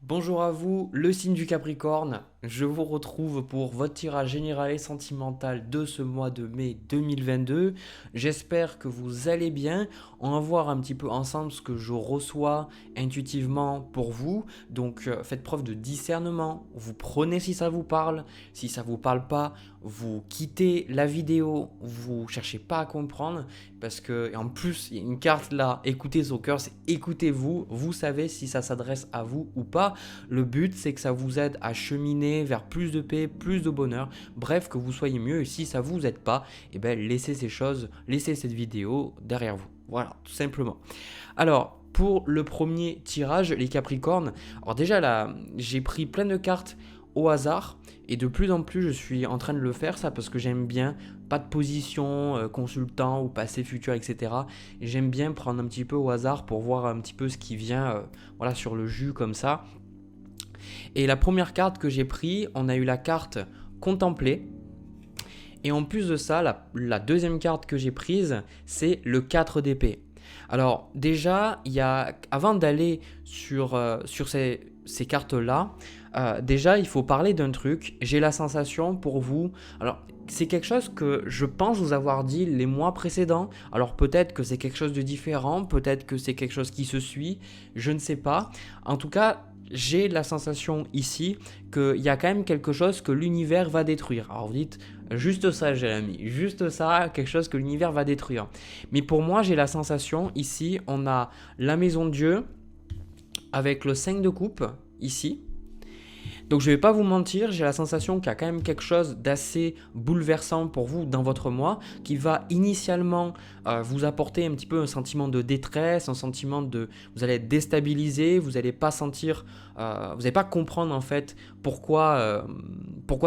Bonjour à vous, le signe du Capricorne. Je vous retrouve pour votre tirage général et sentimental de ce mois de mai 2022. J'espère que vous allez bien. On va voir un petit peu ensemble ce que je reçois intuitivement pour vous. Donc faites preuve de discernement. Vous prenez si ça vous parle. Si ça vous parle pas, vous quittez la vidéo. Vous cherchez pas à comprendre parce que et en plus il y a une carte là. Écoutez son cœur, c'est écoutez-vous. Vous savez si ça s'adresse à vous ou pas. Le but, c'est que ça vous aide à cheminer vers plus de paix, plus de bonheur, bref, que vous soyez mieux. Et si ça vous aide pas, eh ben, laissez ces choses, laissez cette vidéo derrière vous. Voilà, tout simplement. Alors, pour le premier tirage, les Capricornes, alors déjà là, j'ai pris plein de cartes au hasard et de plus en plus je suis en train de le faire ça parce que j'aime bien, pas de position, consultant ou passé, futur, etc. Et j'aime bien prendre un petit peu au hasard pour voir un petit peu ce qui vient voilà, sur le jus comme ça. Et la première carte que j'ai prise, on a eu la carte contempler. Et en plus de ça, la deuxième carte que j'ai prise, c'est le 4 d'épée. Alors déjà, avant d'aller sur ces cartes-là, déjà il faut parler d'un truc. J'ai la sensation pour vous, alors c'est quelque chose que je pense vous avoir dit les mois précédents. Alors peut-être que c'est quelque chose de différent, peut-être que c'est quelque chose qui se suit, je ne sais pas. En tout cas, j'ai la sensation ici qu'il y a quand même quelque chose que l'univers va détruire. Alors vous dites, juste ça Jérémy, juste ça, quelque chose que l'univers va détruire. Mais pour moi, j'ai la sensation ici, on a la maison de Dieu avec le 5 de coupe ici. Donc je ne vais pas vous mentir, j'ai la sensation qu'il y a quand même quelque chose d'assez bouleversant pour vous dans votre mois qui va initialement vous apporter un petit peu un sentiment de détresse, un sentiment de... Vous allez être déstabilisé, vous n'allez pas sentir... vous n'allez pas comprendre en fait pourquoi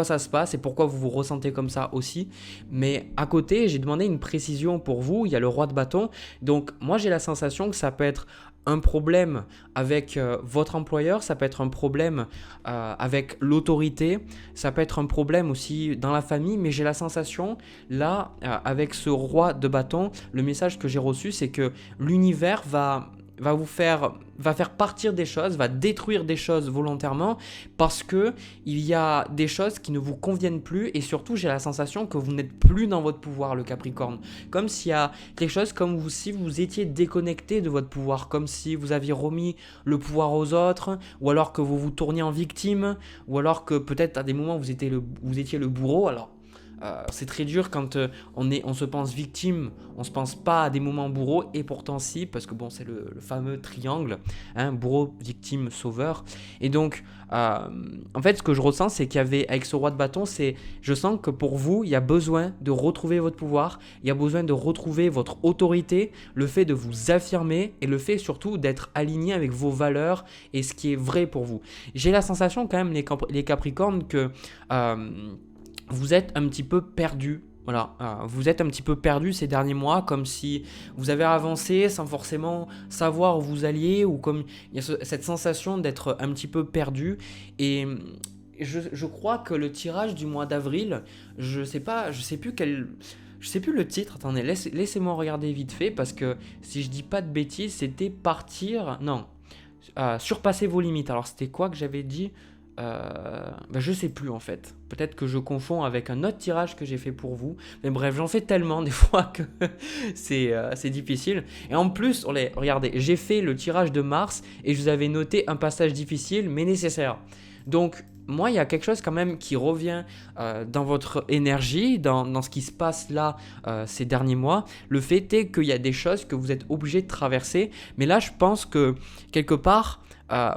ça se passe et pourquoi vous vous ressentez comme ça aussi. Mais à côté, j'ai demandé une précision pour vous, il y a le roi de bâton. Donc moi j'ai la sensation que ça peut être un problème avec votre employeur, ça peut être un problème avec l'autorité, ça peut être un problème aussi dans la famille, mais j'ai la sensation, là, avec ce roi de bâton, le message que j'ai reçu, c'est que l'univers va faire partir des choses, va détruire des choses volontairement parce que il y a des choses qui ne vous conviennent plus et surtout j'ai la sensation que vous n'êtes plus dans votre pouvoir, le Capricorne. Comme s'il y a quelque chose comme si vous étiez déconnecté de votre pouvoir, comme si vous aviez remis le pouvoir aux autres, ou alors que vous vous tourniez en victime, ou alors que peut-être à des moments vous étiez le bourreau. Alors c'est très dur quand on se pense victime, on se pense pas à des moments bourreaux et pourtant si, parce que bon c'est le fameux triangle, hein, bourreau, victime, sauveur. Et donc en fait ce que je ressens c'est qu'il y avait avec ce roi de bâton, je sens que pour vous il y a besoin de retrouver votre pouvoir, il y a besoin de retrouver votre autorité, le fait de vous affirmer et le fait surtout d'être aligné avec vos valeurs et ce qui est vrai pour vous. J'ai la sensation quand même les Capricornes que vous êtes un petit peu perdu. Voilà, vous êtes un petit peu perdu ces derniers mois, comme si vous avez avancé sans forcément savoir où vous alliez, ou comme il y a cette sensation d'être un petit peu perdu. Et je crois que le tirage du mois d'avril, je sais plus le titre. Attendez, laissez-moi regarder vite fait parce que si je dis pas de bêtises, c'était partir, non, surpasser vos limites. Alors c'était quoi que j'avais dit? Je sais plus en fait. Peut-être que je confonds avec un autre tirage que j'ai fait pour vous. Mais bref, j'en fais tellement des fois que c'est difficile. Et en plus, regardez, j'ai fait le tirage de Mars et je vous avais noté un passage difficile mais nécessaire. Donc moi, il y a quelque chose quand même qui revient dans votre énergie, dans ce qui se passe là ces derniers mois. Le fait est qu'il y a des choses que vous êtes obligé de traverser. Mais là, je pense que quelque part,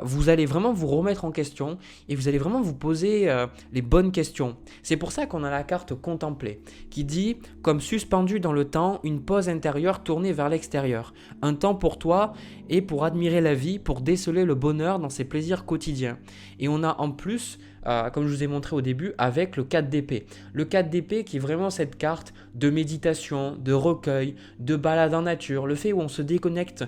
vous allez vraiment vous remettre en question et vous allez vraiment vous poser les bonnes questions. C'est pour ça qu'on a la carte contempler qui dit comme suspendu dans le temps, une pause intérieure tournée vers l'extérieur. Un temps pour toi et pour admirer la vie, pour déceler le bonheur dans ses plaisirs quotidiens. Et on a en plus, comme je vous ai montré au début, avec le 4 d'épée. Le 4 d'épée qui est vraiment cette carte de méditation, de recueil, de balade en nature. Le fait où on se déconnecte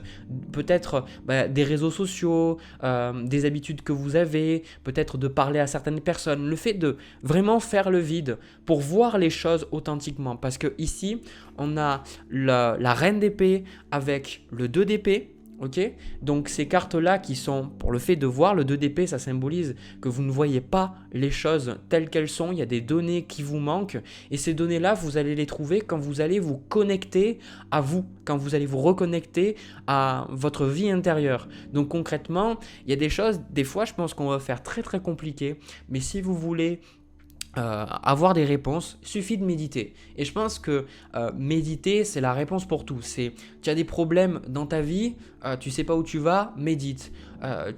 peut-être des réseaux sociaux, des habitudes que vous avez, peut-être de parler à certaines personnes. Le fait de vraiment faire le vide pour voir les choses authentiquement. Parce que ici, on a la reine d'épée avec le 2 d'épée. Ok, donc ces cartes-là qui sont, pour le fait de voir le 2 d'épée, ça symbolise que vous ne voyez pas les choses telles qu'elles sont, il y a des données qui vous manquent, et ces données-là, vous allez les trouver quand vous allez vous connecter à vous, quand vous allez vous reconnecter à votre vie intérieure. Donc concrètement, il y a des choses, des fois je pense qu'on va faire très très compliqué, mais si vous voulez avoir des réponses, il suffit de méditer. Et je pense que méditer, c'est la réponse pour tout. C'est, tu as des problèmes dans ta vie, tu sais pas où tu vas, médite.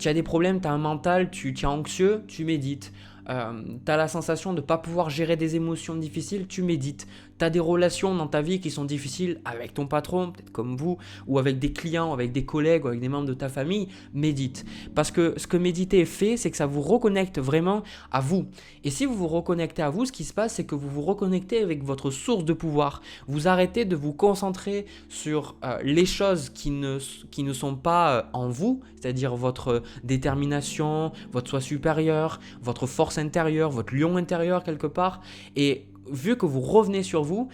Tu as des problèmes, tu as un mental, tu es anxieux, tu médites. Tu as la sensation de ne pas pouvoir gérer des émotions difficiles, tu médites. Tu as des relations dans ta vie qui sont difficiles avec ton patron, peut-être comme vous, ou avec des clients, avec des collègues, ou avec des membres de ta famille, médite. Parce que ce que méditer fait, c'est que ça vous reconnecte vraiment à vous. Et si vous vous reconnectez à vous, ce qui se passe, c'est que vous vous reconnectez avec votre source de pouvoir. Vous arrêtez de vous concentrer sur les choses qui ne sont pas en vous, c'est-à-dire votre détermination, votre soi supérieur, votre force intérieure, votre lion intérieur quelque part. Et vu que vous revenez sur vous,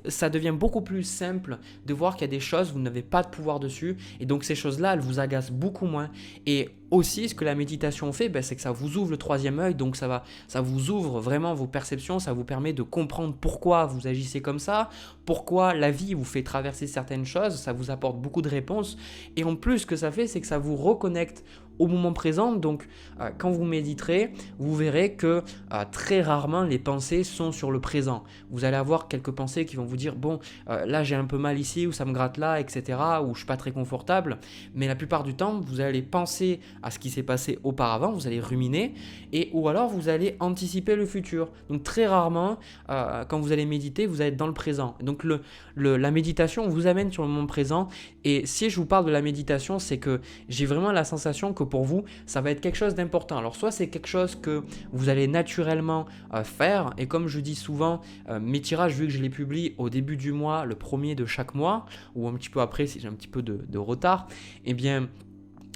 ça devient beaucoup plus simple de voir qu'il y a des choses, vous n'avez pas de pouvoir dessus. Et donc ces choses-là, elles vous agacent beaucoup moins. Et aussi, ce que la méditation fait, c'est que ça vous ouvre le troisième œil. Donc ça vous ouvre vraiment vos perceptions. Ça vous permet de comprendre pourquoi vous agissez comme ça, pourquoi la vie vous fait traverser certaines choses. Ça vous apporte beaucoup de réponses. Et en plus, ce que ça fait, c'est que ça vous reconnecte au moment présent. Donc quand vous méditerez, vous verrez que très rarement les pensées sont sur le présent. Vous allez avoir quelques pensées qui vont vous dire bon là j'ai un peu mal ici, ou ça me gratte là, etc., ou je suis pas très confortable. Mais la plupart du temps, vous allez penser à ce qui s'est passé auparavant, vous allez ruminer, ou alors vous allez anticiper le futur. Donc très rarement quand vous allez méditer, vous allez être dans le présent. Donc la méditation vous amène sur le moment présent. Et si je vous parle de la méditation, c'est que j'ai vraiment la sensation que pour vous, ça va être quelque chose d'important. Alors soit c'est quelque chose que vous allez naturellement faire, et comme je dis souvent, mes tirages, vu que je les publie au début du mois, le premier de chaque mois, ou un petit peu après si j'ai un petit peu de retard, eh bien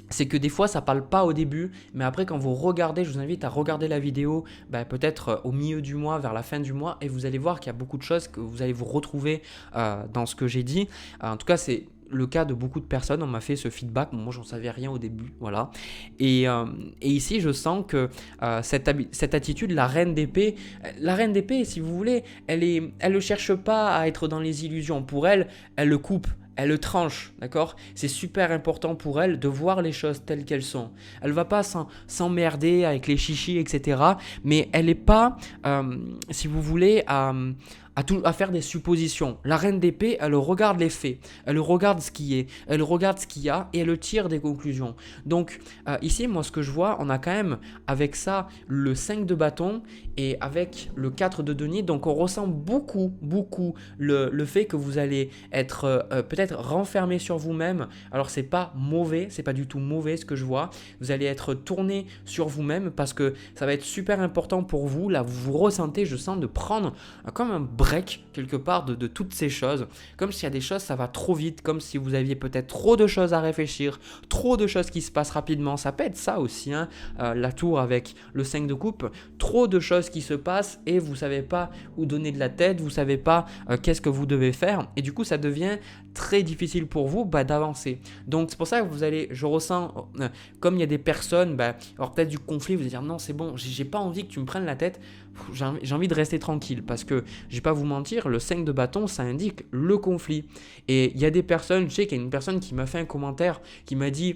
c'est que des fois ça parle pas au début, mais après quand vous regardez, je vous invite à regarder la vidéo peut-être au milieu du mois, vers la fin du mois, et vous allez voir qu'il y a beaucoup de choses que vous allez vous retrouver dans ce que j'ai dit. En tout cas c'est le cas de beaucoup de personnes, on m'a fait ce feedback, moi j'en savais rien au début, voilà. Et ici je sens que cette attitude, la reine d'épée, si vous voulez, elle ne cherche pas à être dans les illusions. Pour elle, elle le coupe. Elle le tranche, d'accord? C'est super important pour elle de voir les choses telles qu'elles sont. Elle ne va pas s'emmerder avec les chichis, etc. Mais elle n'est pas, si vous voulez, à faire des suppositions. La reine d'épée, elle regarde les faits, elle regarde ce qui est, elle regarde ce qu'il y a et elle tire des conclusions. Donc ici, moi ce que je vois, on a quand même avec ça le 5 de bâton et avec le 4 de denier, donc on ressent beaucoup le fait que vous allez être peut-être renfermé sur vous-même. Alors c'est pas mauvais, c'est pas du tout mauvais ce que je vois. Vous allez être tourné sur vous-même parce que ça va être super important pour vous. Là vous ressentez, je sens, de prendre comme un break quelque part de toutes ces choses, comme s'il y a des choses ça va trop vite, comme si vous aviez peut-être trop de choses à réfléchir, trop de choses qui se passent rapidement. Ça peut être ça aussi, hein, la tour avec le 5 de coupe, trop de choses qui se passent et vous savez pas où donner de la tête, vous savez pas qu'est-ce que vous devez faire, et du coup ça devient très difficile pour vous d'avancer. Donc c'est pour ça que vous allez, je ressens comme il y a des personnes, alors peut-être du conflit, vous allez dire non c'est bon, j'ai pas envie que tu me prennes la tête, j'ai envie de rester tranquille, parce que je vais pas vous mentir, le 5 de bâton ça indique le conflit. Et il y a des personnes, je sais qu'il y a une personne qui m'a fait un commentaire qui m'a dit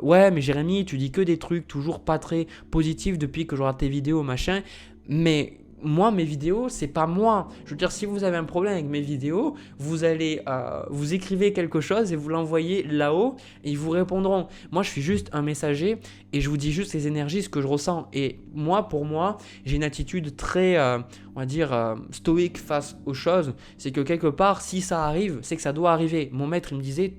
ouais mais Jérémy tu dis que des trucs toujours pas très positifs depuis que je regarde tes vidéos machin, mais moi, mes vidéos, c'est pas moi. Je veux dire, si vous avez un problème avec mes vidéos, vous allez, vous écrivez quelque chose et vous l'envoyez là-haut et ils vous répondront. Moi, je suis juste un messager et je vous dis juste les énergies, ce que je ressens. Et moi, pour moi, j'ai une attitude très, on va dire, stoïque face aux choses. C'est que quelque part, si ça arrive, c'est que ça doit arriver. Mon maître, il me disait,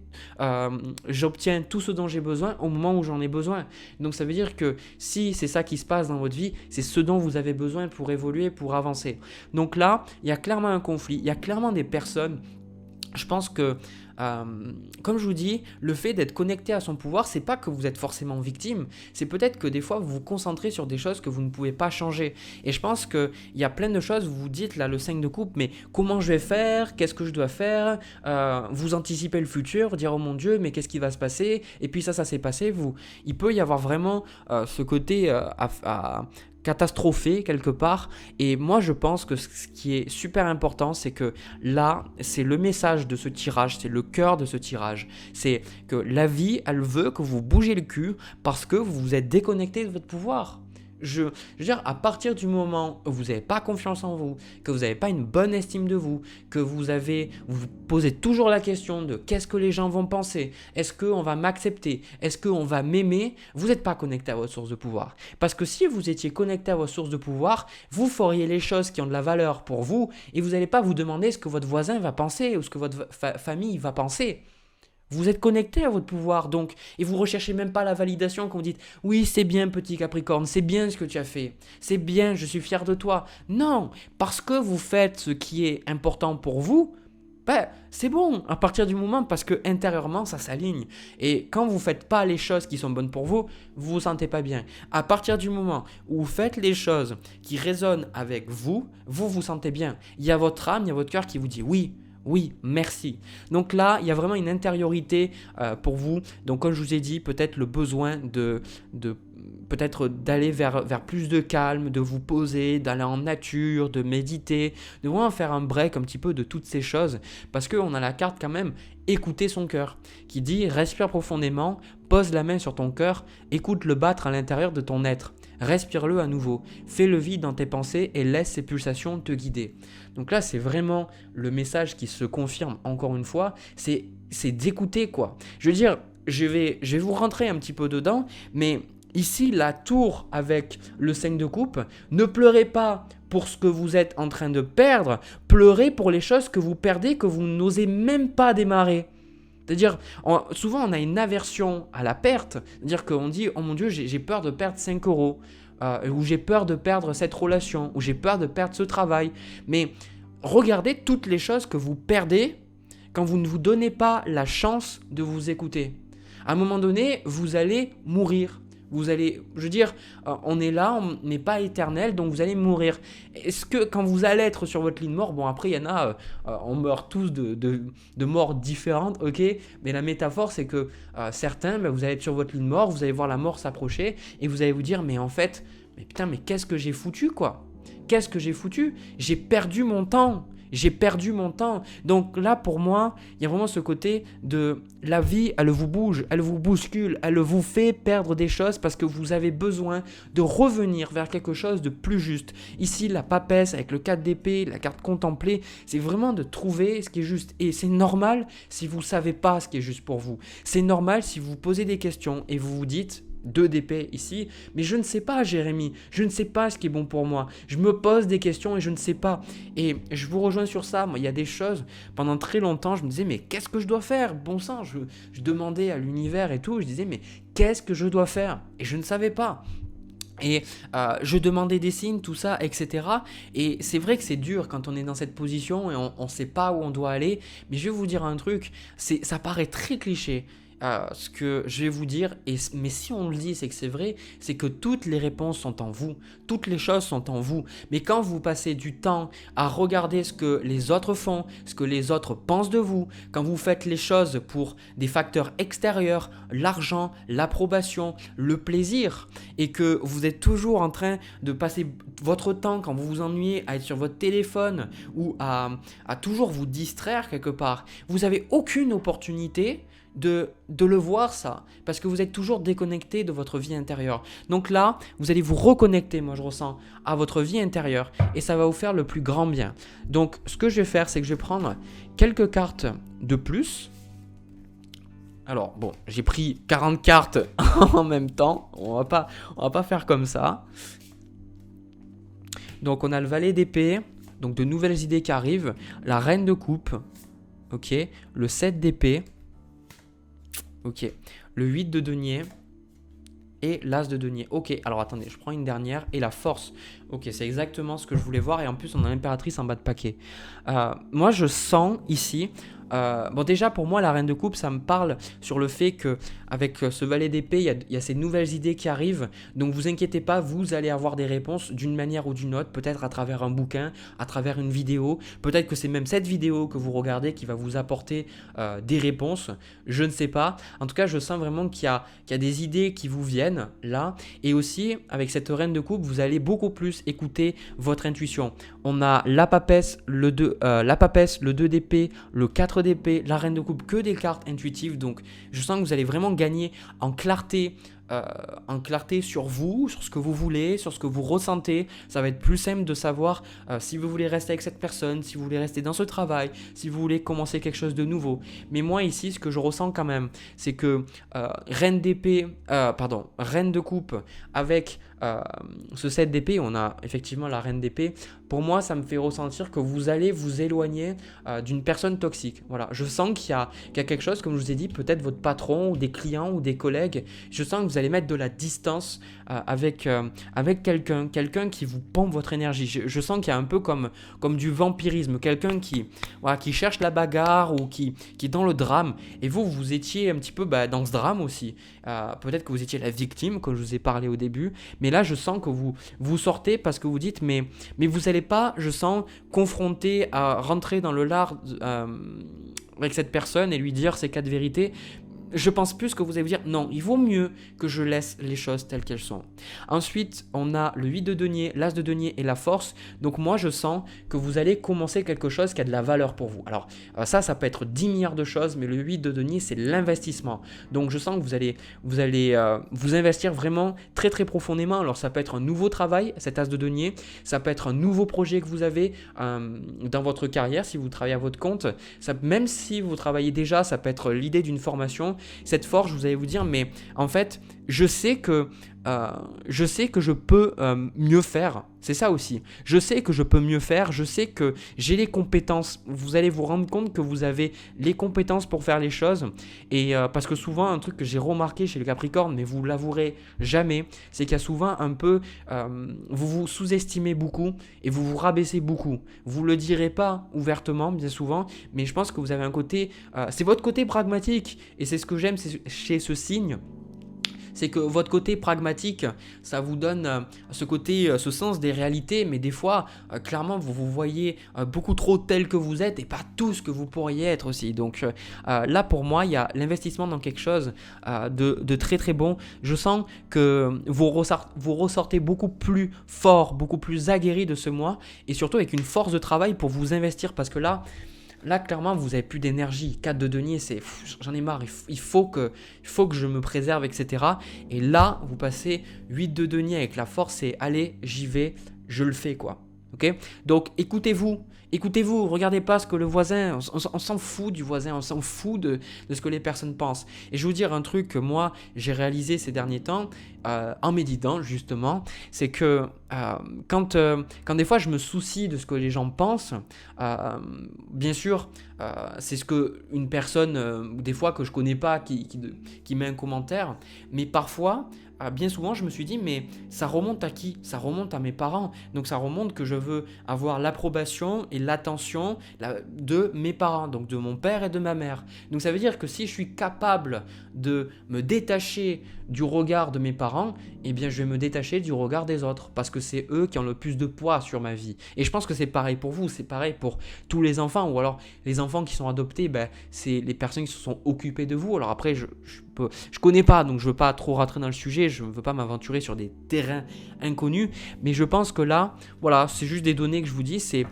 j'obtiens tout ce dont j'ai besoin au moment où j'en ai besoin. Donc, ça veut dire que si c'est ça qui se passe dans votre vie, c'est ce dont vous avez besoin pour évoluer, pour avancer. Donc là, il y a clairement un conflit, il y a clairement des personnes, je pense que, comme je vous dis, le fait d'être connecté à son pouvoir, c'est pas que vous êtes forcément victime, c'est peut-être que des fois vous vous concentrez sur des choses que vous ne pouvez pas changer. Et je pense qu'il y a plein de choses, vous vous dites là, le 5 de coupe, mais comment je vais faire? Qu'est-ce que je dois faire? Vous anticipez le futur, dire oh mon Dieu, mais qu'est-ce qui va se passer? Et puis ça s'est passé. Il peut y avoir vraiment ce côté catastrophé quelque part. Et moi, je pense que ce qui est super important, c'est que là, c'est le message de ce tirage, c'est le cœur de ce tirage. C'est que la vie, elle veut que vous bougez le cul parce que vous vous êtes déconnecté de votre pouvoir. Je veux dire, à partir du moment où vous n'avez pas confiance en vous, que vous n'avez pas une bonne estime de vous, que vous vous posez toujours la question de qu'est-ce que les gens vont penser, est-ce qu'on va m'accepter, est-ce qu'on va m'aimer, vous n'êtes pas connecté à votre source de pouvoir. Parce que si vous étiez connecté à votre source de pouvoir, vous feriez les choses qui ont de la valeur pour vous et vous n'allez pas vous demander ce que votre voisin va penser ou ce que votre famille va penser. Vous êtes connecté à votre pouvoir, donc, et vous ne recherchez même pas la validation quand vous dites « Oui, c'est bien, petit Capricorne, c'est bien ce que tu as fait, c'est bien, je suis fier de toi. » Non, parce que vous faites ce qui est important pour vous, c'est bon, à partir du moment, parce que intérieurement, ça s'aligne. Et quand vous ne faites pas les choses qui sont bonnes pour vous, vous vous sentez pas bien. À partir du moment où vous faites les choses qui résonnent avec vous, vous vous sentez bien. Il y a votre âme, il y a votre cœur qui vous dit « Oui, oui, merci. » Donc là, il y a vraiment une intériorité pour vous. Donc comme je vous ai dit, peut-être le besoin peut-être d'aller vers plus de calme, de vous poser, d'aller en nature, de méditer, de vraiment faire un break un petit peu de toutes ces choses. Parce qu'on a la carte quand même écouter son cœur qui dit respire profondément, pose la main sur ton cœur, écoute-le battre à l'intérieur de ton être. Respire-le à nouveau, fais le vide dans tes pensées et laisse ces pulsations te guider. Donc là, c'est vraiment le message qui se confirme encore une fois, c'est d'écouter quoi. Je veux dire, je vais vous rentrer un petit peu dedans, mais ici, la tour avec le 5 de coupe, ne pleurez pas pour ce que vous êtes en train de perdre, pleurez pour les choses que vous perdez, que vous n'osez même pas démarrer. C'est-à-dire, souvent on a une aversion à la perte, c'est-à-dire qu'on dit « Oh mon Dieu, j'ai peur de perdre 5 euros » ou « J'ai peur de perdre cette relation » ou « J'ai peur de perdre ce travail ». Mais regardez toutes les choses que vous perdez quand vous ne vous donnez pas la chance de vous écouter. À un moment donné, vous allez mourir. Vous allez, je veux dire, on est là, on n'est pas éternel, donc vous allez mourir. Est-ce que quand vous allez être sur votre lit de mort, bon après il y en a, on meurt tous de morts différentes, ok, mais la métaphore c'est que certains, vous allez être sur votre lit de mort, vous allez voir la mort s'approcher et vous allez vous dire, mais en fait, mais putain, mais qu'est-ce que j'ai foutu quoi? Qu'est-ce que j'ai foutu? J'ai perdu mon temps. J'ai perdu mon temps. Donc là, pour moi, il y a vraiment ce côté de la vie, elle vous bouge, elle vous bouscule, elle vous fait perdre des choses parce que vous avez besoin de revenir vers quelque chose de plus juste. Ici, la papesse avec le 4 d'épée, la carte contemplée, c'est vraiment de trouver ce qui est juste. Et c'est normal si vous ne savez pas ce qui est juste pour vous. C'est normal si vous vous posez des questions et vous vous dites... 2 d'épée ici, mais je ne sais pas Jérémy, je ne sais pas ce qui est bon pour moi, je me pose des questions et je ne sais pas, et je vous rejoins sur ça. Moi il y a des choses, pendant très longtemps je me disais mais qu'est-ce que je dois faire, bon sang, je demandais à l'univers et tout, je disais mais qu'est-ce que je dois faire, et je ne savais pas. Et je demandais des signes, tout ça, etc. Et c'est vrai que c'est dur quand on est dans cette position et on ne sait pas où on doit aller, mais je vais vous dire un truc, ça paraît très cliché. Ce que je vais vous dire, mais si on le dit, c'est que c'est vrai, c'est que toutes les réponses sont en vous, toutes les choses sont en vous. Mais quand vous passez du temps à regarder ce que les autres font, ce que les autres pensent de vous, quand vous faites les choses pour des facteurs extérieurs, l'argent, l'approbation, le plaisir, et que vous êtes toujours en train de passer votre temps, quand vous vous ennuyez, à être sur votre téléphone ou à toujours vous distraire quelque part, vous n'avez aucune opportunité de le voir ça, parce que vous êtes toujours déconnecté de votre vie intérieure. Donc là, vous allez vous reconnecter, moi je ressens, à votre vie intérieure et ça va vous faire le plus grand bien. Donc ce que je vais faire, c'est que je vais prendre quelques cartes de plus. Alors bon, j'ai pris 40 cartes en même temps, on va pas faire comme ça. Donc on a le valet d'épée, donc de nouvelles idées qui arrivent, la reine de coupe, ok, le 7 d'épée, ok, le 8 de denier et l'as de denier. Ok, alors attendez, je prends une dernière et la force. Ok, c'est exactement ce que je voulais voir et en plus on a l'impératrice en bas de paquet. Moi je sens ici Bon, déjà pour moi la reine de coupe ça me parle sur le fait que avec ce valet d'épée il y a ces nouvelles idées qui arrivent, donc vous inquiétez pas, vous allez avoir des réponses d'une manière ou d'une autre, peut-être à travers un bouquin, à travers une vidéo, peut-être que c'est même cette vidéo que vous regardez qui va vous apporter des réponses, je ne sais pas. En tout cas je sens vraiment qu'il y a des idées qui vous viennent là, et aussi avec cette reine de coupe vous allez beaucoup plus écouter votre intuition. On a la papesse, le 2 d'épée, le 4 d'épée, la reine de coupe, que des cartes intuitives. Donc je sens que vous allez vraiment gagner en clarté sur vous, sur ce que vous voulez, sur ce que vous ressentez. Ça va être plus simple de savoir si vous voulez rester avec cette personne, si vous voulez rester dans ce travail, si vous voulez commencer quelque chose de nouveau. Mais moi ici, ce que je ressens quand même, c'est que reine de coupe avec ce 7 d'épée, on a effectivement la reine d'épée. Pour moi, ça me fait ressentir que vous allez vous éloigner d'une personne toxique. Voilà, je sens qu'il y a quelque chose, comme je vous ai dit, peut-être votre patron ou des clients ou des collègues. Je sens que vous allez mettre de la distance avec quelqu'un qui vous pompe votre énergie. Je sens qu'il y a un peu comme du vampirisme, quelqu'un qui cherche la bagarre ou qui est dans le drame. Et vous étiez un petit peu dans ce drame aussi. Peut-être que vous étiez la victime, comme je vous ai parlé au début. Mais là, je sens que vous sortez parce que vous dites, mais vous n'allez pas, je sens, confronter à rentrer dans le lard avec cette personne et lui dire ces 4 vérités. Je pense plus que vous allez vous dire non, il vaut mieux que je laisse les choses telles qu'elles sont. Ensuite, on a le 8 de denier, l'as de denier et la force. Donc moi, je sens que vous allez commencer quelque chose qui a de la valeur pour vous. Alors ça peut être 10 milliards de choses, mais le 8 de denier, c'est l'investissement. Donc je sens que vous allez vous investir vraiment très très profondément. Alors ça peut être un nouveau travail, cet as de denier. Ça peut être un nouveau projet que vous avez dans votre carrière, si vous travaillez à votre compte. Même si vous travaillez déjà, ça peut être l'idée d'une formation. Cette force, vous allez vous dire, mais en fait, je sais que je peux mieux faire. C'est ça aussi. Je sais que je peux mieux faire. Je sais que j'ai les compétences. Vous allez vous rendre compte que vous avez les compétences pour faire les choses. Et parce que souvent, un truc que j'ai remarqué chez le Capricorne, mais vous l'avouerez jamais, c'est qu'il y a souvent un peu, vous vous sous-estimez beaucoup et vous vous rabaissez beaucoup. Vous le direz pas ouvertement, bien souvent, mais je pense que vous avez un côté, c'est votre côté pragmatique. Et c'est ce que j'aime chez ce signe. C'est que votre côté pragmatique, ça vous donne ce sens des réalités, mais des fois, clairement, vous vous voyez beaucoup trop tel que vous êtes et pas tout ce que vous pourriez être aussi. Donc là, pour moi, il y a l'investissement dans quelque chose de très très bon. Je sens que vous ressortez beaucoup plus fort, beaucoup plus aguerri de ce mois et surtout avec une force de travail pour vous investir parce que là, clairement, vous n'avez plus d'énergie. 4 de denier, j'en ai marre. Il faut que je me préserve, etc. Et là, vous passez 8 de denier avec la force et allez, j'y vais, je le fais, quoi. Ok ? Donc, écoutez-vous, regardez pas ce que le voisin, on s'en fout du voisin, on s'en fout de ce que les personnes pensent. Et je vais vous dire un truc que moi, j'ai réalisé ces derniers temps, en méditant justement, c'est que quand des fois je me soucie de ce que les gens pensent, bien sûr, c'est ce que une personne, des fois que je connais pas, qui met un commentaire, mais parfois, bien souvent, je me suis dit, mais ça remonte à qui ? Ça remonte à mes parents. Donc, ça remonte que je veux avoir l'approbation et l'attention de mes parents, donc de mon père et de ma mère. Donc, ça veut dire que si je suis capable de me détacher du regard de mes parents, eh bien, je vais me détacher du regard des autres parce que c'est eux qui ont le plus de poids sur ma vie. Et je pense que c'est pareil pour vous, c'est pareil pour tous les enfants ou alors les enfants qui sont adoptés, c'est les personnes qui se sont occupées de vous. Alors après, je connais pas, donc je veux pas trop rentrer dans le sujet, je ne veux pas m'aventurer sur des terrains inconnus, mais je pense que là, voilà, c'est juste des données que je vous dis, c'est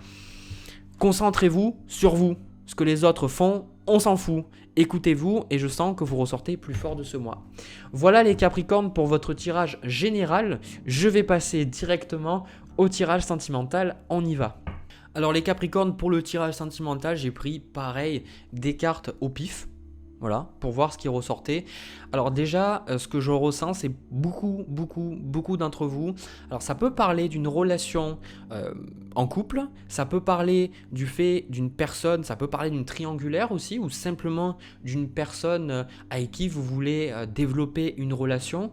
concentrez-vous sur vous. Ce que les autres font, on s'en fout. Écoutez-vous et je sens que vous ressortez plus fort de ce mois. Voilà les Capricornes pour votre tirage général. Je vais passer directement au tirage sentimental, on y va. Alors les Capricornes, pour le tirage sentimental, j'ai pris pareil des cartes au pif. voilà, pour voir ce qui ressortait. Alors déjà, ce que je ressens, c'est beaucoup d'entre vous. Alors ça peut parler d'une relation en couple, ça peut parler du fait d'une personne, ça peut parler d'une triangulaire aussi, ou simplement d'une personne avec qui vous voulez développer une relation.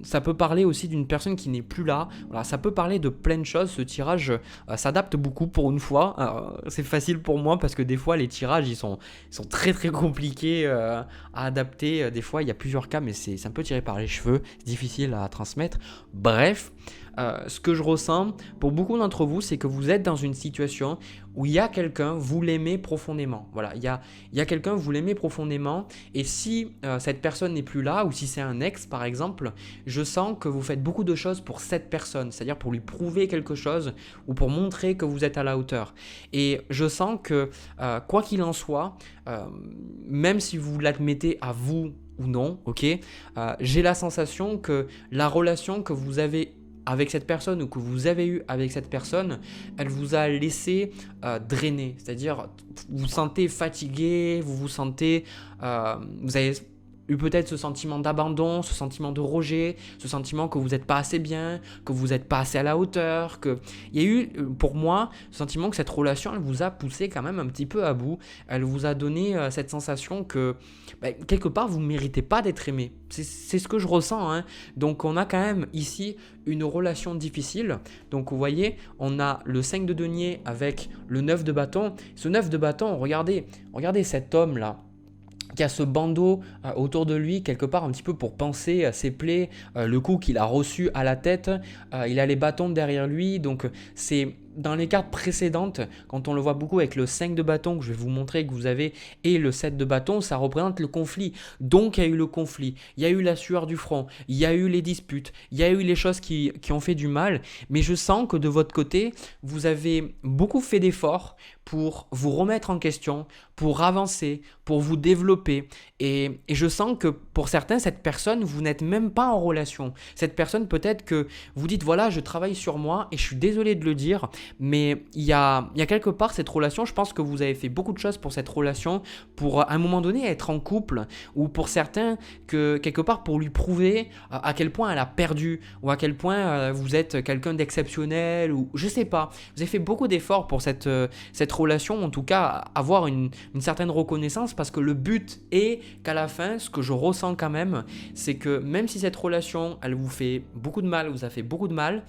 Ça peut parler aussi d'une personne qui n'est plus là. Voilà, ça peut parler de plein de choses. Ce tirage s'adapte beaucoup pour une fois. C'est facile pour moi parce que des fois les tirages ils sont très très compliqués à adapter. Des fois il y a plusieurs cas, mais c'est un peu tiré par les cheveux, c'est difficile à transmettre. Bref, ce que je ressens pour beaucoup d'entre vous, c'est que vous êtes dans une situation où il y a quelqu'un, vous l'aimez profondément. Voilà, il y a quelqu'un, vous l'aimez profondément, et si cette personne n'est plus là, ou si c'est un ex par exemple, je sens que vous faites beaucoup de choses pour cette personne, c'est-à-dire pour lui prouver quelque chose ou pour montrer que vous êtes à la hauteur. Et je sens que quoi qu'il en soit, même si vous l'admettez à vous ou non, ok, j'ai la sensation que la relation que vous avez avec cette personne ou que vous avez eu avec cette personne, elle vous a laissé drainer. C'est-à-dire, vous vous sentez fatigué, vous vous sentez... vous avez eu peut-être ce sentiment d'abandon, ce sentiment de rejet, ce sentiment que vous n'êtes pas assez bien, que vous n'êtes pas assez à la hauteur, que... Il y a eu, pour moi, ce sentiment que cette relation, elle vous a poussé quand même un petit peu à bout. Elle vous a donné cette sensation que, quelque part, vous ne méritez pas d'être aimé. C'est ce que je ressens, hein. Donc, on a quand même ici une relation difficile. Donc, vous voyez, on a le 5 de denier avec le 9 de bâton. Ce 9 de bâton, regardez cet homme-là, qui a ce bandeau autour de lui, quelque part un petit peu pour penser à ses plaies, le coup qu'il a reçu à la tête, il a les bâtons derrière lui, donc c'est dans les cartes précédentes, quand on le voit beaucoup avec le 5 de bâton que je vais vous montrer que vous avez et le 7 de bâton, ça représente le conflit. Donc il y a eu le conflit, il y a eu la sueur du front, il y a eu les disputes, il y a eu les choses qui ont fait du mal, mais je sens que de votre côté, vous avez beaucoup fait d'efforts pour vous remettre en question, pour avancer, pour vous développer. Et je sens que pour certains, cette personne, vous n'êtes même pas en relation. Cette personne, peut-être que vous dites, voilà, je travaille sur moi et je suis désolé de le dire, mais il y a quelque part cette relation, je pense que vous avez fait beaucoup de choses pour cette relation, pour à un moment donné être en couple, ou pour certains, que quelque part pour lui prouver à quel point elle a perdu, ou à quel point vous êtes quelqu'un d'exceptionnel, ou je sais pas. Vous avez fait beaucoup d'efforts pour cette relation, en tout cas avoir une certaine reconnaissance, parce que le but est qu'à la fin, ce que je ressens quand même, c'est que même si cette relation, elle vous fait beaucoup de mal, vous a fait beaucoup de mal,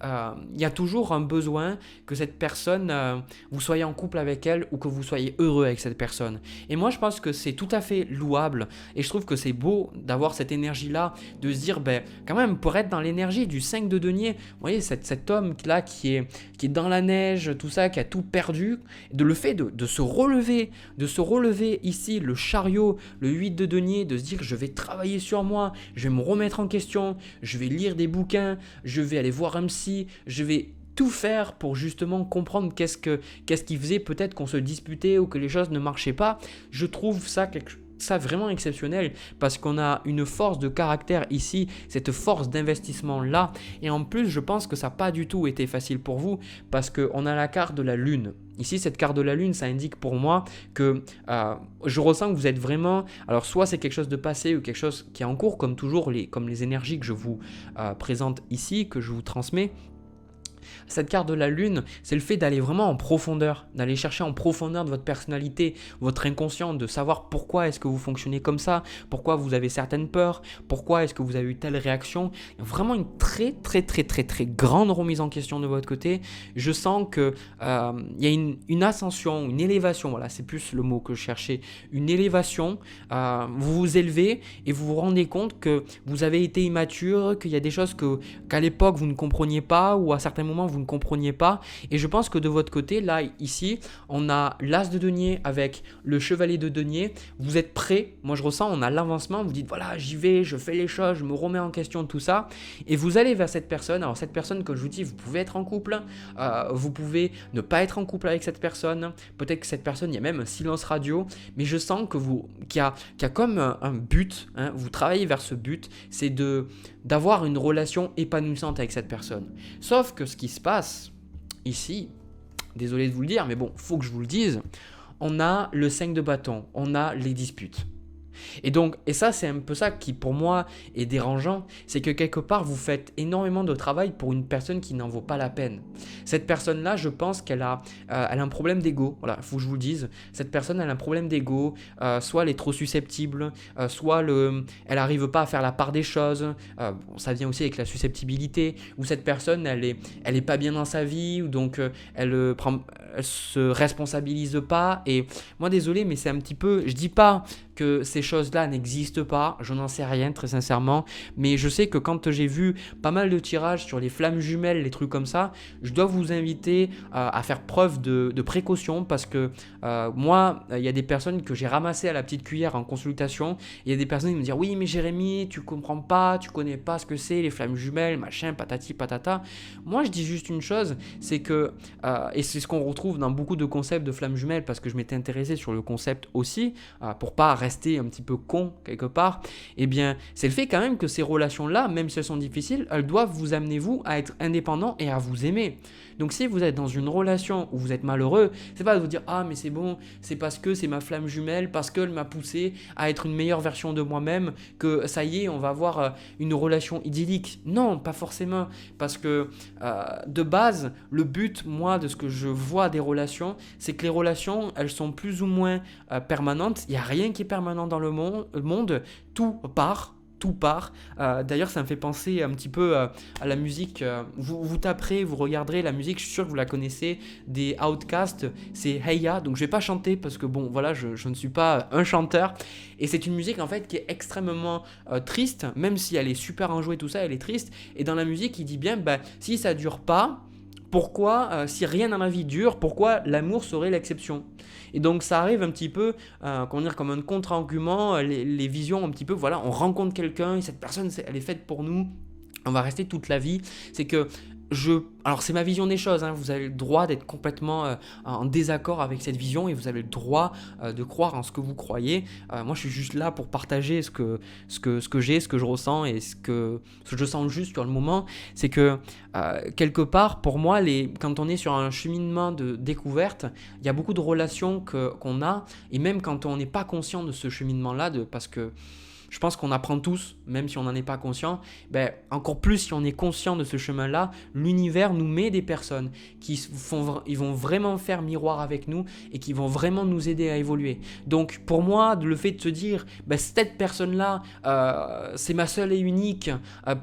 il y a toujours un besoin que cette personne, vous soyez en couple avec elle ou que vous soyez heureux avec cette personne. Et moi, je pense que c'est tout à fait louable et je trouve que c'est beau d'avoir cette énergie-là, de se dire, quand même, pour être dans l'énergie du 5 de denier, vous voyez, cet homme-là qui est dans la neige, tout ça, qui a tout perdu, de le fait de se relever ici, le chariot, le 8 de denier, de se dire, je vais travailler sur moi, je vais me remettre en question, je vais lire des bouquins, je vais aller voir un psy, je vais tout faire pour justement comprendre qu'est-ce qui faisait peut-être qu'on se disputait ou que les choses ne marchaient pas. Je trouve ça vraiment exceptionnel parce qu'on a une force de caractère ici, cette force d'investissement là, et en plus je pense que ça n'a pas du tout été facile pour vous parce qu'on a la carte de la lune. Ici, cette carte de la lune, ça indique pour moi que je ressens que vous êtes vraiment... Alors, soit c'est quelque chose de passé ou quelque chose qui est en cours, comme toujours, comme les énergies que je vous présente ici, que je vous transmets. Cette carte de la lune, c'est le fait d'aller vraiment en profondeur, d'aller chercher en profondeur de votre personnalité, votre inconscient, de savoir pourquoi est-ce que vous fonctionnez comme ça, pourquoi vous avez certaines peurs, pourquoi est-ce que vous avez eu telle réaction. Vraiment une très grande remise en question de votre côté. Je sens qu'il y a une ascension, une élévation, voilà, c'est plus le mot que je cherchais, une élévation. Vous vous élevez et vous vous rendez compte que vous avez été immature, qu'il y a des choses qu'à l'époque vous ne compreniez pas ou à certains moments vous ne compreniez pas, et je pense que de votre côté, là, ici, on a l'as de denier avec le chevalier de denier, vous êtes prêt, moi je ressens, on a l'avancement, vous dites voilà, j'y vais, je fais les choses, je me remets en question, tout ça, et vous allez vers cette personne. Alors cette personne, comme je vous dis, vous pouvez être en couple, vous pouvez ne pas être en couple avec cette personne, peut-être que cette personne, il y a même un silence radio, mais je sens que qu'il y a comme un but, hein, vous travaillez vers ce but, c'est d'avoir une relation épanouissante avec cette personne. Sauf que ce qui se passe ici, désolé de vous le dire, mais bon, faut que je vous le dise, on a le 5 de bâton, on a les disputes. Et ça, c'est un peu ça qui, pour moi, est dérangeant. C'est que quelque part, vous faites énormément de travail pour une personne qui n'en vaut pas la peine. Cette personne-là, je pense qu'elle a, elle a un problème d'ego. Voilà, il faut que je vous le dise. Cette personne, elle a un problème d'ego. Soit elle est trop susceptible, elle n'arrive pas à faire la part des choses. Ça vient aussi avec la susceptibilité. Ou cette personne, elle est pas bien dans sa vie. Ou donc, elle se responsabilise pas. Et moi, désolé, mais c'est un petit peu... Je dis pas que ces choses-là n'existent pas, je n'en sais rien très sincèrement, mais je sais que quand j'ai vu pas mal de tirages sur les flammes jumelles, les trucs comme ça, je dois vous inviter à faire preuve de précaution parce que moi, il y a des personnes que j'ai ramassées à la petite cuillère en consultation, il y a des personnes qui me disent oui mais Jérémy, tu comprends pas, tu connais pas ce que c'est les flammes jumelles, machin, patati patata. Moi je dis juste une chose, c'est que, et c'est ce qu'on retrouve dans beaucoup de concepts de flammes jumelles parce que je m'étais intéressé sur le concept aussi, pour pas rester un petit peu con quelque part, eh bien c'est le fait quand même que ces relations-là, même si elles sont difficiles, elles doivent vous amener vous à être indépendant et à vous aimer. Donc si vous êtes dans une relation où vous êtes malheureux, c'est pas de vous dire ah mais c'est bon, c'est parce que c'est ma flamme jumelle, parce qu'elle m'a poussé à être une meilleure version de moi-même, que ça y est, on va avoir une relation idyllique. Non, pas forcément, parce que de base, le but, moi, de ce que je vois des relations, c'est que les relations, elles sont plus ou moins permanentes. Il n'y a rien qui est permanent dans le monde, tout part. D'ailleurs, ça me fait penser un petit peu à la musique. Vous taperez, vous regarderez la musique, je suis sûr que vous la connaissez, des Outkast, c'est Hey Ya. Donc, je vais pas chanter parce que, bon, voilà, je ne suis pas un chanteur. Et c'est une musique, en fait, qui est extrêmement triste, même si elle est super enjouée, tout ça, elle est triste. Et dans la musique, il dit bien, si ça dure pas, pourquoi, si rien dans la vie dure, pourquoi l'amour serait l'exception? Et donc ça arrive un petit peu, comme un contre-argument, les visions un petit peu, voilà, on rencontre quelqu'un et cette personne, elle est faite pour nous, on va rester toute la vie. C'est que alors c'est ma vision des choses, hein, vous avez le droit d'être complètement en désaccord avec cette vision et vous avez le droit de croire en ce que vous croyez. Moi je suis juste là pour partager ce que j'ai, ce que je ressens et ce que je sens juste sur le moment. C'est que quelque part pour moi, quand on est sur un cheminement de découverte, il y a beaucoup de relations qu'on a, et même quand on n'est pas conscient de ce cheminement-là, parce que je pense qu'on apprend tous, même si on n'en est pas conscient. Encore plus si on est conscient de ce chemin-là, l'univers nous met des personnes ils vont vraiment faire miroir avec nous et qui vont vraiment nous aider à évoluer. Donc pour moi, le fait de se dire, cette personne-là, c'est ma seule et unique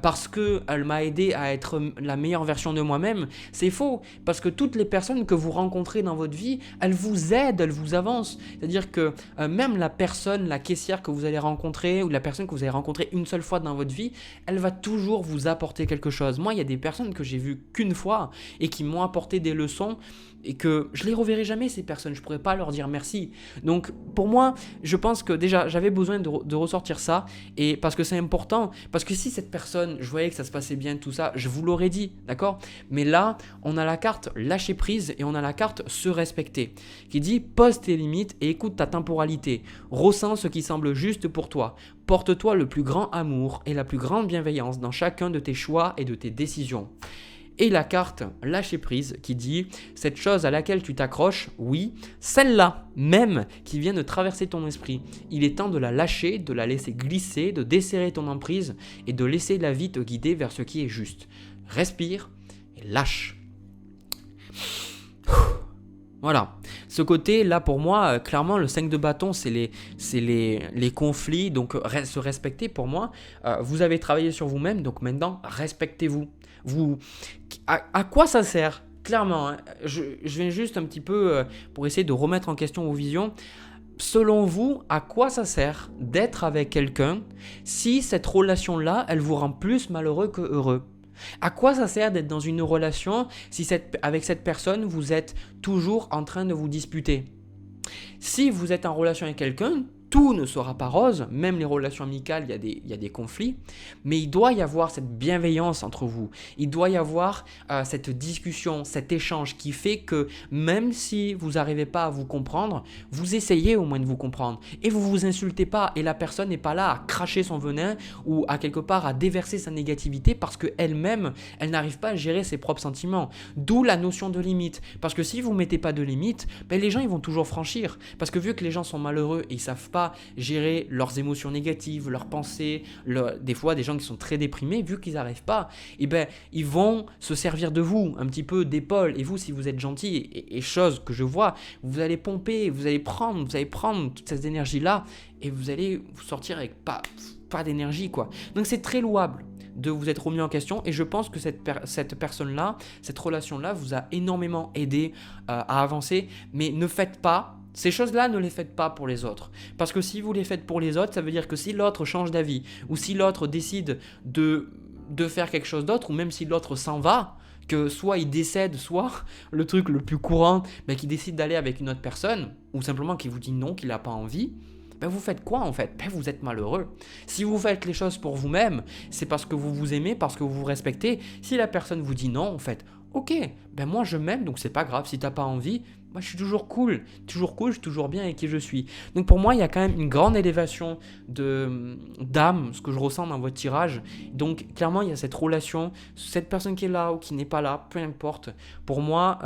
parce qu'elle m'a aidé à être la meilleure version de moi-même, c'est faux. Parce que toutes les personnes que vous rencontrez dans votre vie, elles vous aident, elles vous avancent. C'est-à-dire que même la caissière que vous allez rencontrer ou la personne que vous avez rencontrée une seule fois dans votre vie, elle va toujours vous apporter quelque chose. Moi, il y a des personnes que j'ai vues qu'une fois et qui m'ont apporté des leçons et que je les reverrai jamais, ces personnes. Je pourrais pas leur dire merci. Donc, pour moi, je pense que déjà, j'avais besoin de ressortir ça, et parce que c'est important. Parce que si cette personne, je voyais que ça se passait bien, tout ça, je vous l'aurais dit, d'accord? Mais là, on a la carte lâcher prise et on a la carte se respecter, qui dit pose tes limites et écoute ta temporalité. Ressens ce qui semble juste pour toi. Porte-toi le plus grand amour et la plus grande bienveillance dans chacun de tes choix et de tes décisions. Et la carte lâcher prise qui dit cette chose à laquelle tu t'accroches, oui, celle-là même qui vient de traverser ton esprit. Il est temps de la lâcher, de la laisser glisser, de desserrer ton emprise et de laisser la vie te guider vers ce qui est juste. Respire et lâche. Voilà, ce côté là pour moi, clairement le 5 de bâton c'est les conflits, donc se respecter pour moi. Vous avez travaillé sur vous-même, donc maintenant respectez-vous. À quoi ça sert? Clairement, hein, je viens juste un petit peu pour essayer de remettre en question vos visions. Selon vous, à quoi ça sert d'être avec quelqu'un si cette relation-là, elle vous rend plus malheureux que heureux? À quoi ça sert d'être dans une relation si avec cette personne, vous êtes toujours en train de vous disputer? Si vous êtes en relation avec quelqu'un, tout ne sera pas rose, même les relations amicales, il y a des conflits, mais il doit y avoir cette bienveillance entre vous. Il doit y avoir cette discussion, cet échange qui fait que même si vous n'arrivez pas à vous comprendre, vous essayez au moins de vous comprendre et vous vous insultez pas et la personne n'est pas là à cracher son venin ou à quelque part à déverser sa négativité parce qu'elle-même, elle n'arrive pas à gérer ses propres sentiments. D'où la notion de limite. Parce que si vous ne mettez pas de limite, ben les gens ils vont toujours franchir. Parce que vu que les gens sont malheureux et ils ne savent pas gérer leurs émotions négatives, leurs pensées, des fois des gens qui sont très déprimés, vu qu'ils n'arrivent pas, et ben, ils vont se servir de vous, un petit peu d'épaule. Et vous, si vous êtes gentil, et chose que je vois, vous allez pomper, vous allez prendre toute cette énergie-là et vous allez vous sortir avec pas d'énergie, quoi. Donc c'est très louable de vous être remis en question et je pense que cette personne-là, cette relation-là vous a énormément aidé à avancer, mais ne faites pas ces choses-là, ne les faites pas pour les autres. Parce que si vous les faites pour les autres, ça veut dire que si l'autre change d'avis ou si l'autre décide de faire quelque chose d'autre ou même si l'autre s'en va, que soit il décède, soit le truc le plus courant, ben, qu'il décide d'aller avec une autre personne ou simplement qu'il vous dit non, qu'il n'a pas envie, ben vous faites quoi en fait? Ben vous êtes malheureux. Si vous faites les choses pour vous-même, c'est parce que vous vous aimez, parce que vous vous respectez. Si la personne vous dit non, en fait, ok, ben moi je m'aime, donc c'est pas grave. Si t'as pas envie, moi je suis toujours cool, je suis toujours bien avec qui je suis. Donc pour moi, il y a quand même une grande élévation d'âme, ce que je ressens dans votre tirage. Donc clairement, il y a cette relation, cette personne qui est là ou qui n'est pas là, peu importe. Pour moi,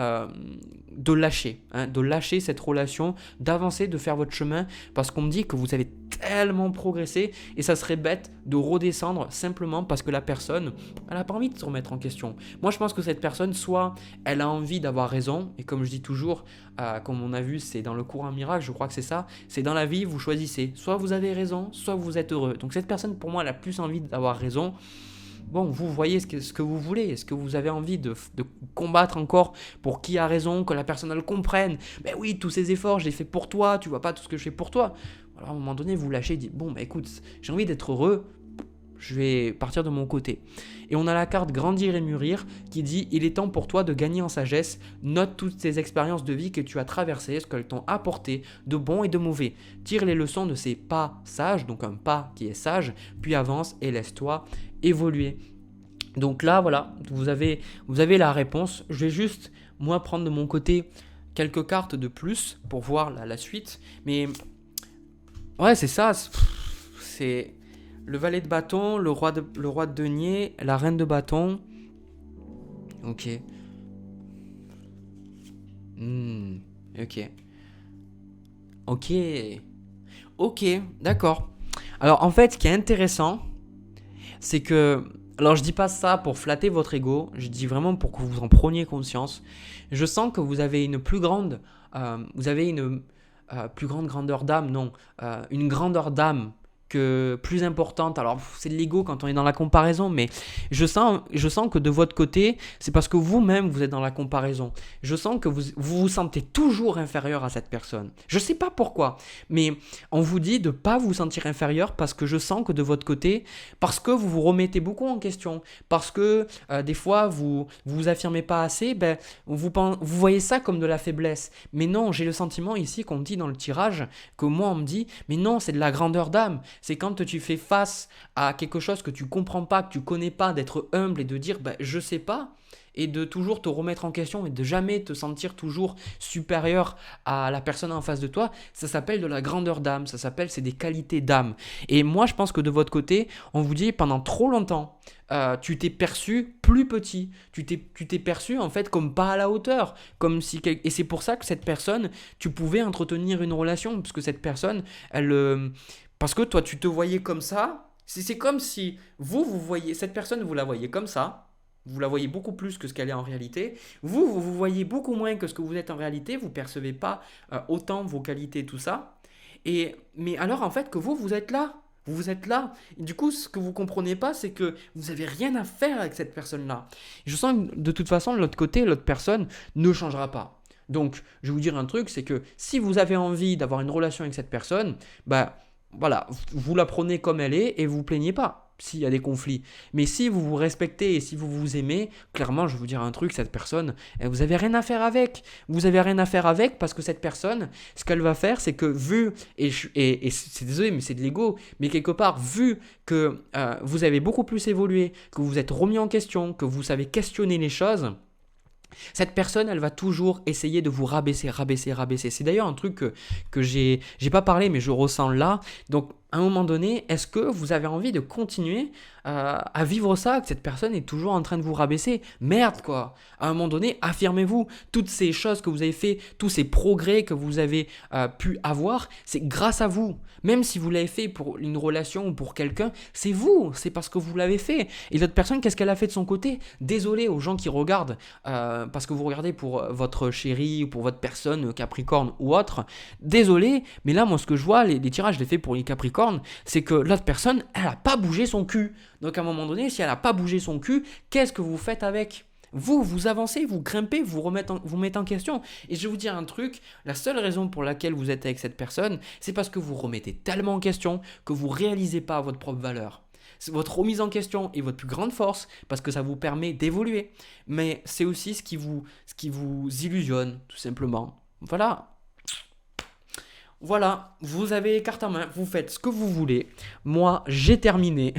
de lâcher cette relation, d'avancer, de faire votre chemin, parce qu'on me dit que vous avez tellement progressé et ça serait bête de redescendre simplement parce que la personne, elle n'a pas envie de se remettre en question. Moi, je pense que cette personne, soit elle a envie d'avoir raison, et comme je dis toujours, comme on a vu, c'est dans le cours Un Miracle, je crois que c'est ça, c'est dans la vie, vous choisissez, soit vous avez raison, soit vous êtes heureux. Donc cette personne, pour moi, elle a plus envie d'avoir raison. Bon, vous voyez ce que vous voulez. Est-ce que vous avez envie de combattre encore pour qui a raison, que la personne elle comprenne? Ben oui, tous ces efforts, je les fais pour toi, tu vois pas tout ce que je fais pour toi. Alors à un moment donné, vous lâchez, dites bon, ben écoute, j'ai envie d'être heureux, je vais partir de mon côté. Et on a la carte Grandir et Mûrir qui dit il est temps pour toi de gagner en sagesse, note toutes ces expériences de vie que tu as traversées, ce qu'elles t'ont apporté de bon et de mauvais. Tire les leçons de ces pas sages, donc un pas qui est sage, puis avance et laisse-toi évoluer. Donc là, voilà, vous avez la réponse. Je vais juste, moi, prendre de mon côté quelques cartes de plus pour voir la suite. Mais ouais, c'est ça. C'est le valet de bâton, le roi de denier, la reine de bâton. Ok. Ok. Ok. Ok, d'accord. Alors en fait, ce qui est intéressant, c'est que, alors je dis pas ça pour flatter votre ego, je dis vraiment pour que vous en preniez conscience. Je sens que vous avez une plus grande, plus grande grandeur d'âme, non, une grandeur d'âme plus importante. Alors c'est de l'ego quand on est dans la comparaison, mais je sens que de votre côté, c'est parce que vous-même vous êtes dans la comparaison. Je sens que vous sentez toujours inférieur à cette personne. Je sais pas pourquoi, mais on vous dit de pas vous sentir inférieur parce que je sens que de votre côté, parce que vous vous remettez beaucoup en question, parce que des fois vous affirmez pas assez, ben vous voyez ça comme de la faiblesse. Mais non, j'ai le sentiment ici qu'on me dit dans le tirage, que moi on me dit, mais non, c'est de la grandeur d'âme. C'est quand tu fais face à quelque chose que tu comprends pas, que tu connais pas, d'être humble et de dire je sais pas, et de toujours te remettre en question et de jamais te sentir toujours supérieur à la personne en face de toi. Ça s'appelle de la grandeur d'âme, c'est des qualités d'âme. Et moi je pense que de votre côté, on vous dit pendant trop longtemps, tu t'es perçu plus petit, tu t'es perçu en fait comme pas à la hauteur, et c'est pour ça que cette personne, tu pouvais entretenir une relation, parce que cette personne, parce que toi, tu te voyais comme ça. C'est comme si vous voyez cette personne, vous la voyez comme ça. Vous la voyez beaucoup plus que ce qu'elle est en réalité. Vous voyez beaucoup moins que ce que vous êtes en réalité. Vous ne percevez pas autant vos qualités, tout ça. Mais alors, en fait, que vous êtes là. Vous êtes là. Et du coup, ce que vous ne comprenez pas, c'est que vous n'avez rien à faire avec cette personne-là. Je sens que de toute façon, de l'autre côté, l'autre personne ne changera pas. Donc, je vais vous dire un truc, c'est que si vous avez envie d'avoir une relation avec cette personne, voilà, vous la prenez comme elle est et vous vous plaignez pas. s'il y a des conflits. Mais si vous vous respectez et si vous vous aimez, clairement, je vais vous dire un truc, cette personne, vous n'avez rien à faire avec. Vous n'avez rien à faire avec parce que cette personne, ce qu'elle va faire, c'est que et c'est désolé, mais c'est de l'ego, mais quelque part, vu que vous avez beaucoup plus évolué, que vous êtes remis en question, que vous savez questionner les choses, cette personne, elle va toujours essayer de vous rabaisser, rabaisser, rabaisser. C'est d'ailleurs un truc que j'ai pas parlé, mais je ressens là. Donc, à un moment donné, est-ce que vous avez envie de continuer à vivre ça, que cette personne est toujours en train de vous rabaisser? Merde, quoi. À un moment donné, affirmez-vous. Toutes ces choses que vous avez fait, tous ces progrès que vous avez pu avoir, c'est grâce à vous. Même si vous l'avez fait pour une relation ou pour quelqu'un, c'est vous. C'est parce que vous l'avez fait. Et l'autre personne, qu'est-ce qu'elle a fait de son côté? Désolé aux gens qui regardent, parce que vous regardez pour votre chéri ou pour votre personne, Capricorne ou autre. Désolé, mais là, moi, ce que je vois, les tirages, je les fais pour les Capricornes, c'est que l'autre personne, elle n'a pas bougé son cul. Donc à un moment donné, si elle n'a pas bougé son cul, qu'est-ce que vous faites avec? Vous avancez, vous grimpez, vous mettez en question. Et je vais vous dire un truc, la seule raison pour laquelle vous êtes avec cette personne, c'est parce que vous remettez tellement en question que vous ne réalisez pas votre propre valeur. Votre remise en question est votre plus grande force parce que ça vous permet d'évoluer. Mais c'est aussi ce qui vous illusionne, tout simplement. Voilà, vous avez carte en main, vous faites ce que vous voulez. Moi, j'ai terminé.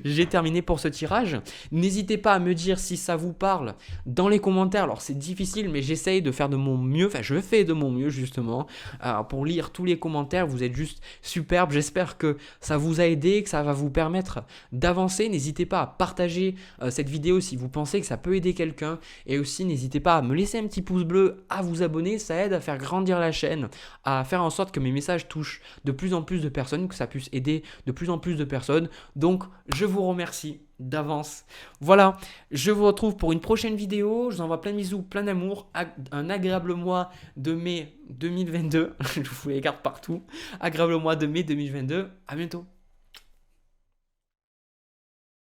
J'ai terminé pour ce tirage. N'hésitez pas à me dire si ça vous parle dans les commentaires. Alors c'est difficile, mais j'essaye de faire de mon mieux. Enfin, je fais de mon mieux justement pour lire tous les commentaires. Vous êtes juste superbe. J'espère que ça vous a aidé, que ça va vous permettre d'avancer. N'hésitez pas à partager cette vidéo si vous pensez que ça peut aider quelqu'un. Et aussi, n'hésitez pas à me laisser un petit pouce bleu, à vous abonner. Ça aide à faire grandir la chaîne, à faire en sorte que mes messages touchent de plus en plus de personnes, que ça puisse aider de plus en plus de personnes. Donc, je vous remercie d'avance. Voilà, je vous retrouve pour une prochaine vidéo. Je vous envoie plein de bisous, plein d'amour. Un agréable mois de mai 2022. Je vous les garde partout. Agréable mois de mai 2022. À bientôt.